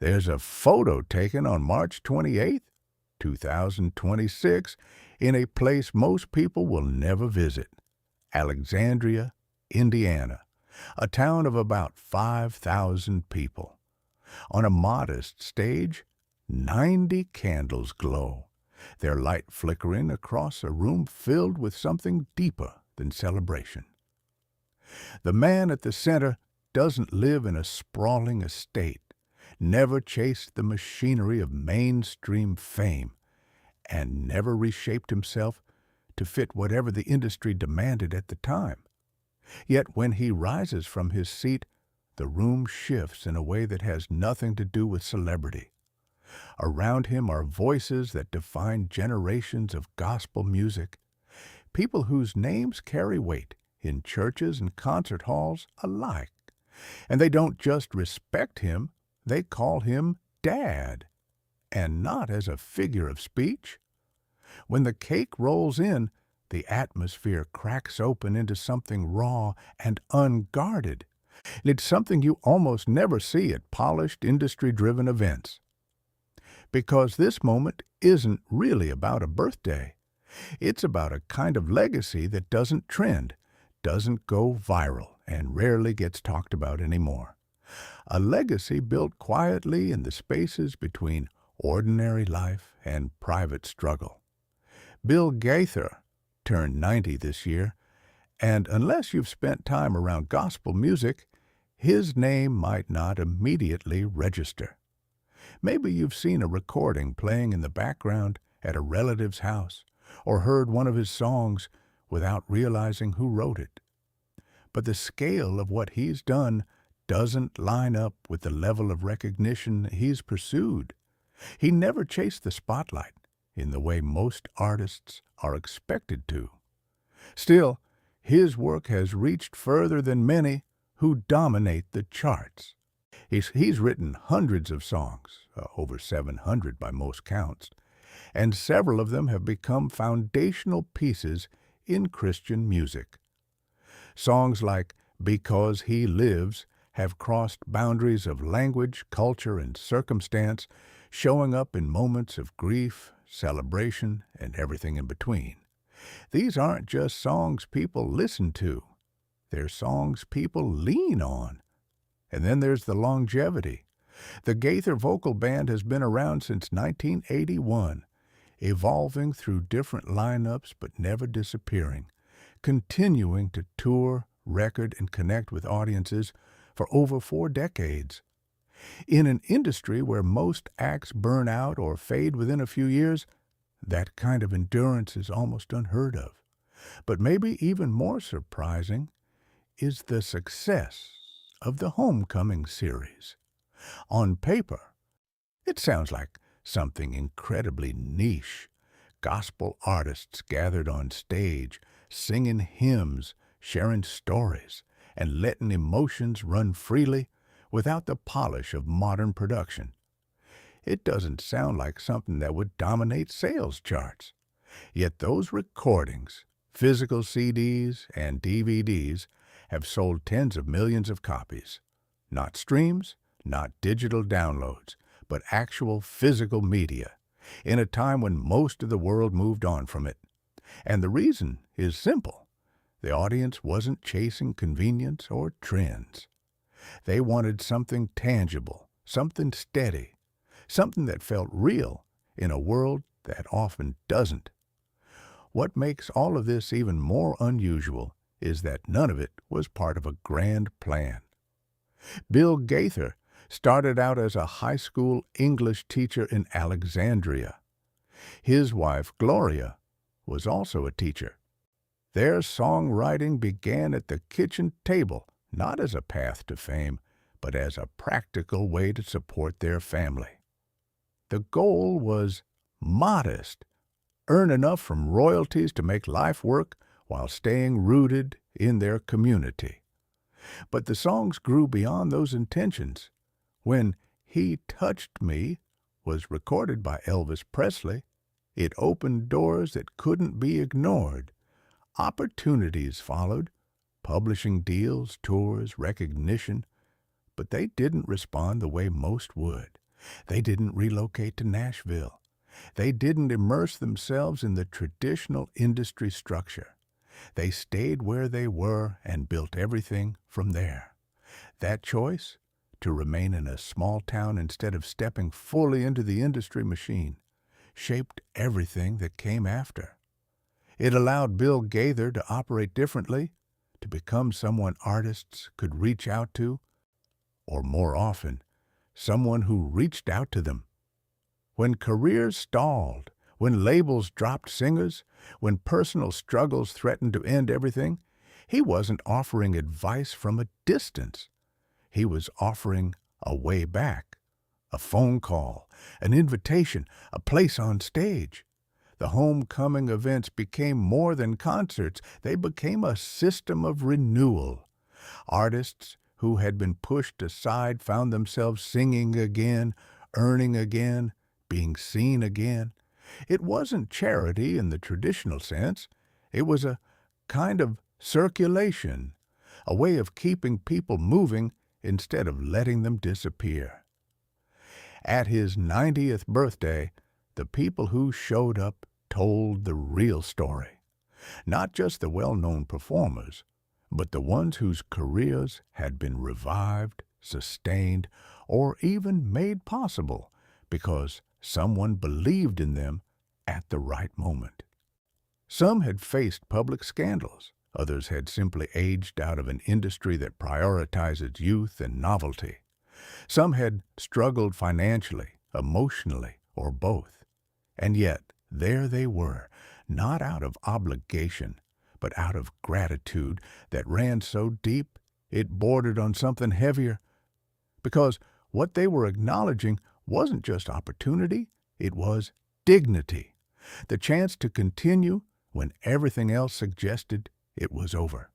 There's a photo taken on March 28th, 2026, in a place most people will never visit, Alexandria, Indiana, a town of about 5,000 people. On a modest stage, 90 candles glow, their light flickering across a room filled with something deeper than celebration. The man at the center doesn't live in a sprawling estate, never chased the machinery of mainstream fame, and never reshaped himself to fit whatever the industry demanded at the time. Yet when he rises from his seat, the room shifts in a way that has nothing to do with celebrity. Around him are voices that define generations of gospel music, people whose names carry weight in churches and concert halls alike. And they don't just respect him, they call him Dad, and not as a figure of speech. When the cake rolls in, the atmosphere cracks open into something raw and unguarded. It's something you almost never see at polished, industry-driven events. Because this moment isn't really about a birthday. It's about a kind of legacy that doesn't trend, doesn't go viral, and rarely gets talked about anymore. A legacy built quietly in the spaces between ordinary life and private struggle. Bill Gaither turned 90 this year, and unless you've spent time around gospel music, his name might not immediately register. Maybe you've seen a recording playing in the background at a relative's house, or heard one of his songs without realizing who wrote it. But the scale of what he's done doesn't line up with the level of recognition he's pursued. He never chased the spotlight in the way most artists are expected to. Still, his work has reached further than many who dominate the charts. He's written hundreds of songs, over 700 by most counts, and several of them have become foundational pieces in Christian music. Songs like Because He Lives have crossed boundaries of language, culture, and circumstance, showing up in moments of grief, celebration, and everything in between. These aren't just songs people listen to. They're songs people lean on. And then there's the longevity. The Gaither Vocal Band has been around since 1981, evolving through different lineups but never disappearing, continuing to tour, record, and connect with audiences for over 4 decades. In an industry where most acts burn out or fade within a few years, that kind of endurance is almost unheard of. But maybe even more surprising is the success of the Homecoming series. On paper, it sounds like something incredibly niche. Gospel artists gathered on stage, singing hymns, sharing stories, and letting emotions run freely without the polish of modern production. It doesn't sound like something that would dominate sales charts. Yet those recordings, physical CDs and DVDs, have sold tens of millions of copies. Not streams, not digital downloads, but actual physical media, in a time when most of the world moved on from it. And the reason is simple. The audience wasn't chasing convenience or trends. They wanted something tangible, something steady, something that felt real in a world that often doesn't. What makes all of this even more unusual is that none of it was part of a grand plan. Bill Gaither started out as a high school English teacher in Alexandria. His wife, Gloria, was also a teacher. Their songwriting began at the kitchen table, not as a path to fame, but as a practical way to support their family. The goal was modest: earn enough from royalties to make life work while staying rooted in their community. But the songs grew beyond those intentions. When He Touched Me was recorded by Elvis Presley, it opened doors that couldn't be ignored. Opportunities followed, publishing deals, tours, recognition, but they didn't respond the way most would. They didn't relocate to Nashville. They didn't immerse themselves in the traditional industry structure. They stayed where they were and built everything from there. That choice, to remain in a small town instead of stepping fully into the industry machine, shaped everything that came after. It allowed Bill Gaither to operate differently, to become someone artists could reach out to, or more often, someone who reached out to them. When careers stalled, when labels dropped singers, when personal struggles threatened to end everything, he wasn't offering advice from a distance. He was offering a way back, a phone call, an invitation, a place on stage. The homecoming events became more than concerts. They became a system of renewal. Artists who had been pushed aside found themselves singing again, earning again, being seen again. It wasn't charity in the traditional sense. It was a kind of circulation, a way of keeping people moving instead of letting them disappear. At his 90th birthday, the people who showed up told the real story. Not just the well-known performers, but the ones whose careers had been revived, sustained, or even made possible because someone believed in them at the right moment. Some had faced public scandals. Others had simply aged out of an industry that prioritizes youth and novelty. Some had struggled financially, emotionally, or both. And yet, there they were, not out of obligation, but out of gratitude that ran so deep it bordered on something heavier. Because what they were acknowledging wasn't just opportunity, it was dignity. The chance to continue when everything else suggested it was over.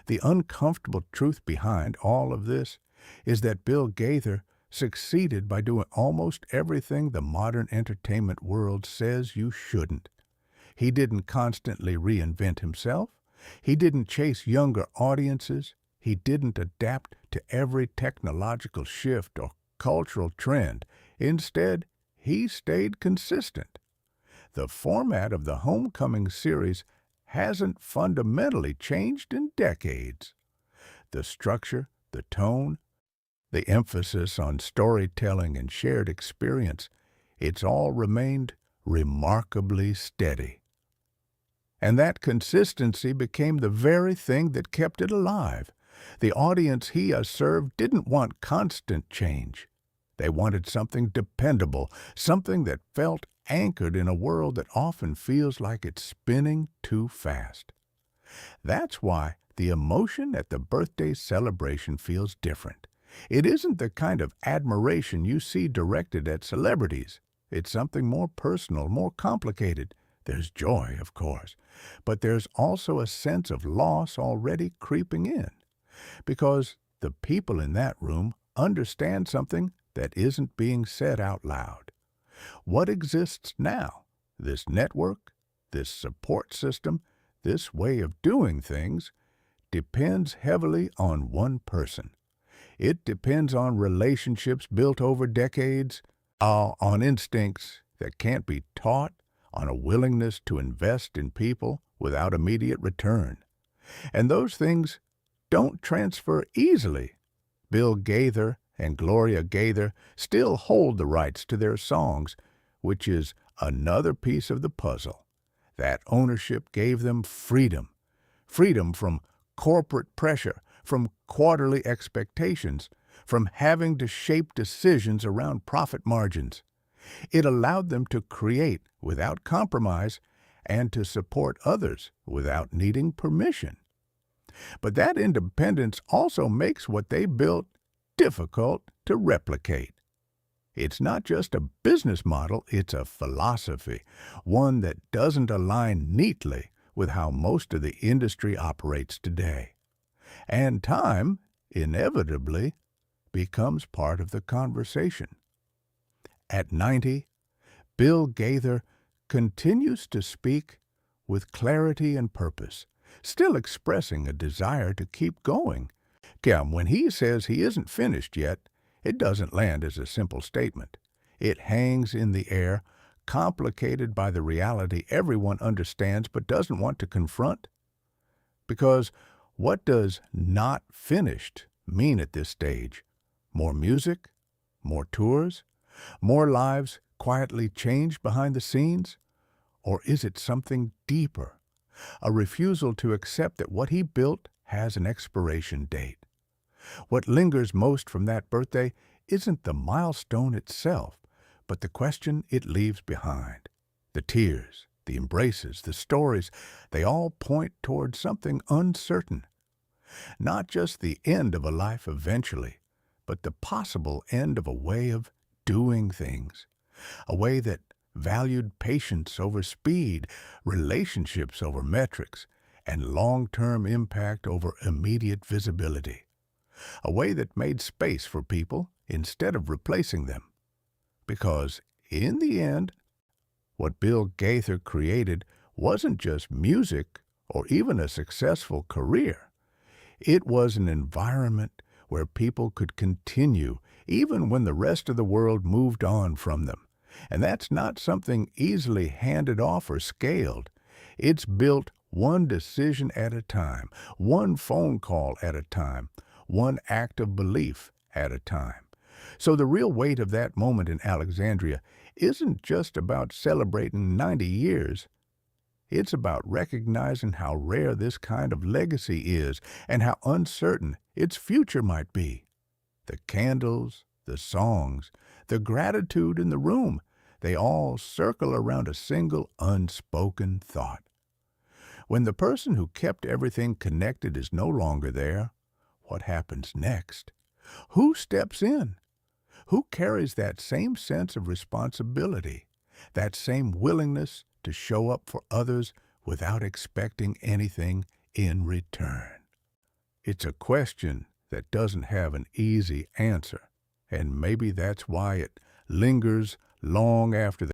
The uncomfortable truth behind all of this is that Bill Gaither succeeded by doing almost everything the modern entertainment world says you shouldn't. He didn't constantly reinvent himself. He didn't chase younger audiences. He didn't adapt to every technological shift or cultural trend. Instead, he stayed consistent. The format of the Homecoming series hasn't fundamentally changed in decades. The structure, the tone, the emphasis on storytelling and shared experience, it's all remained remarkably steady. And that consistency became the very thing that kept it alive. The audience he served didn't want constant change. They wanted something dependable, something that felt anchored in a world that often feels like it's spinning too fast. That's why the emotion at the birthday celebration feels different. It isn't the kind of admiration you see directed at celebrities. It's something more personal, more complicated. There's joy, of course, but there's also a sense of loss already creeping in, because the people in that room understand something that isn't being said out loud. What exists now, this network, this support system, this way of doing things, depends heavily on one person. It depends on relationships built over decades, on instincts that can't be taught, on a willingness to invest in people without immediate return. And those things don't transfer easily. Bill Gaither and Gloria Gaither still hold the rights to their songs, which is another piece of the puzzle. That ownership gave them freedom. Freedom from corporate pressure, from quarterly expectations, from having to shape decisions around profit margins. It allowed them to create without compromise and to support others without needing permission. But that independence also makes what they built difficult to replicate. It's not just a business model, it's a philosophy, one that doesn't align neatly with how most of the industry operates today. And time, inevitably, becomes part of the conversation. At 90, Bill Gaither continues to speak with clarity and purpose, still expressing a desire to keep going. When he says he isn't finished yet, It doesn't land as a simple statement. It hangs in the air, complicated by the reality everyone understands but doesn't want to confront. Because what does not finished mean at this stage? More music? More tours? More lives quietly changed behind the scenes? Or is it something deeper? A refusal to accept that what he built has an expiration date. What lingers most from that birthday isn't the milestone itself, but the question it leaves behind. The tears, the embraces, the stories, they all point toward something uncertain. Not just the end of a life eventually, but the possible end of a way of doing things. A way that valued patience over speed, relationships over metrics, and long-term impact over immediate visibility. A way that made space for people instead of replacing them. Because, in the end, what Bill Gaither created wasn't just music or even a successful career. It was an environment where people could continue even when the rest of the world moved on from them. And that's not something easily handed off or scaled. It's built one decision at a time, one phone call at a time, one act of belief at a time. So the real weight of that moment in Alexandria isn't just about celebrating 90 years. It's about recognizing how rare this kind of legacy is and how uncertain its future might be. The candles, the songs, the gratitude in the room, they all circle around a single unspoken thought. When the person who kept everything connected is no longer there, what happens next? Who steps in? Who carries that same sense of responsibility, that same willingness to show up for others without expecting anything in return? It's a question that doesn't have an easy answer, and maybe that's why it lingers long after the